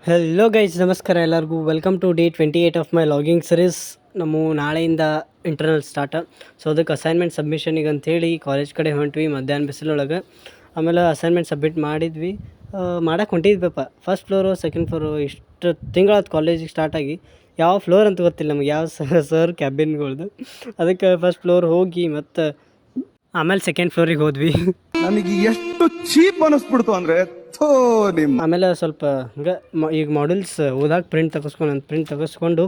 Hello guys, ನಮಸ್ಕಾರ ಎಲ್ಲರಿಗೂ. Welcome to day 28 of my logging series. ನಮ್ಮ ನಾಳೆಯಿಂದ ಇಂಟರ್ನಲ್ ಸ್ಟಾರ್ಟ್. ಸೊ ಅದಕ್ಕೆ ಅಸೈನ್ಮೆಂಟ್ ಸಬ್ಮಿಷನಿಗೆ ಅಂಥೇಳಿ ಕಾಲೇಜ್ ಕಡೆ ಹೊಂಟ್ವಿ ಮಧ್ಯಾಹ್ನ ಬಿಸಿಲೊಳಗೆ. ಆಮೇಲೆ ಅಸೈನ್ಮೆಂಟ್ ಸಬ್ಮಿಟ್ ಮಾಡಿದ್ವಿ, ಮಾಡಕ್ಕೆ ಹೊಂಟಿದ್ವಪ್ಪ. ಫಸ್ಟ್ ಫ್ಲೋರು, ಸೆಕೆಂಡ್ ಫ್ಲೋರು, ಇಷ್ಟು ತಿಂಗಳಾದ ಕಾಲೇಜಿಗೆ ಸ್ಟಾರ್ಟಾಗಿ ಯಾವ ಫ್ಲೋರ್ ಅಂತ ಗೊತ್ತಿಲ್ಲ ನಮಗೆ, ಯಾವ ಸರ್ ಕ್ಯಾಬಿನ್ಗಳ್ದು. ಅದಕ್ಕೆ ಫಸ್ಟ್ ಫ್ಲೋರ್ ಹೋಗಿ ಮತ್ತು ಆಮೇಲೆ ಸೆಕೆಂಡ್ ಫ್ಲೋರಿಗೆ ಹೋದ್ವಿ. ನನಗೆ ಎಷ್ಟು ಚೀಪ್ ಅನಿಸ್ಬಿಡ್ತು ಅಂದರೆ ಆಮೇಲೆ ಸ್ವಲ್ಪ ಹಂಗೆ ಈಗ ಮಾಡಲ್ಸ್ ಓದಾಕೆ ಪ್ರಿಂಟ್ ತೆಗೆಸ್ಕೊಂಡು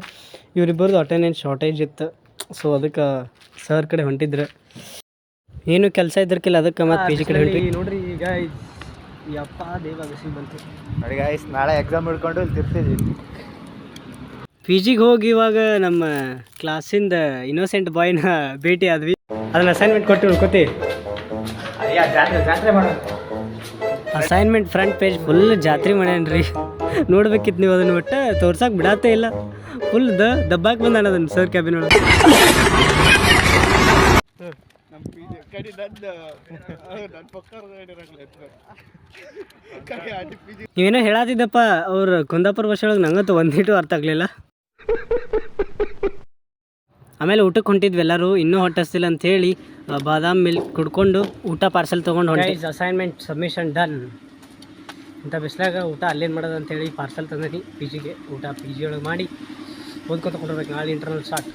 ಇವರಿಬ್ಬರದು ಅಟೆಂಡೆನ್ಸ್ ಶಾರ್ಟೇಜ್ ಇತ್ತು. ಸೊ ಅದಕ್ಕೆ ಸರ್ ಕಡೆ ಹೊಂಟಿದ್ರೆ ಏನು ಕೆಲಸ ಇದ್ರಕ್ಕಿಲ್ಲ, ಅದಕ್ಕೆ ಮತ್ತು ಪಿ ಜಿ ಕಡೆ ಹೊಂಟಿ. ನೋಡ್ರಿ ಈಗ ಯಪ್ಪ ದೇವ ಬಿಸಿ ಬಂತು ನೋಡಿ ಗಾಯ್ಸ್, ನಾಳೆ ಎಕ್ಸಾಮ್ ಹಿಡ್ಕೊಂಡು ಇಲ್ಲಿ ತಿರ್ತಿದ್ವಿ. ಪಿ ಜಿಗೆ ಹೋಗಿ ಇವಾಗ ನಮ್ಮ ಕ್ಲಾಸಿಂದ ಇನ್ನೋಸೆಂಟ್ ಬಾಯ್ನ ಭೇಟಿ ಆದ್ವಿ. ಅದನ್ನ ಅಸೈನ್ಮೆಂಟ್ ಕೊಟ್ಟು ಉಳ್ಕೊತಿ. ಜಾತ್ರೆ ಮಾಡೋದು. ಅಸೈನ್ಮೆಂಟ್ ಫ್ರಂಟ್ ಪೇಜ್ ಫುಲ್ ಜಾತ್ರೆ ಮಾಡ್ಯಾನ್ರಿ. ನೋಡ್ಬೇಕಿತ್ತು ನೀವು ಅದನ್ನು, ಒಟ್ಟು ತೋರ್ಸಕ್ಕೆ ಬಿಡತ್ತೇ ಇಲ್ಲ. ಫುಲ್ ದಬ್ಬಾಕ್ ಬಂದಾನ ಅದನ್ನು ಸರ್ ಕ್ಯಾಬಿನ್ ಒಳಗೆ. ನೀವೇನೋ ಹೇಳತ್ತಿದ್ದಪ್ಪ, ಅವ್ರು ಕುಂದಾಪುರ ಭಾಷೆ ಒಳಗೆ ನಂಗಂತೂ ಒಂದಿಟ್ಟು ಅರ್ಥ ಆಗಲಿಲ್ಲ. ಆಮೇಲೆ ಊಟಕ್ಕೆ ಹೊಂಟಿದ್ವಿ ಎಲ್ಲರೂ. ಇನ್ನೂ ಹೊಟ್ಟಸ್ತಿಲ್ಲ ಅಂಥೇಳಿ ಬಾದಾಮ್ ಮಿಲ್ಕ್ ಕುಡ್ಕೊಂಡು ಊಟ ಪಾರ್ಸೆಲ್ ತೊಗೊಂಡು ಹೊಂಟಿ. Assignment submission done. ಇಂಥ ಬಿಸ್ಲಾಗ ಊಟ ಅಲ್ಲೇನು ಮಾಡೋದು ಅಂಥೇಳಿ ಪಾರ್ಸೆಲ್ ತಂದೀನಿ ಪಿ ಜಿಗೆ. ಊಟ ಪಿ ಜಿ ಒಳಗೆ ಮಾಡಿ ಓದ್ಕೊತ ಕೊಡ್ಬೇಕು. ನಾಳೆ ಇಂಟರ್ನಲ್ ಸ್ಟಾರ್ಟ್.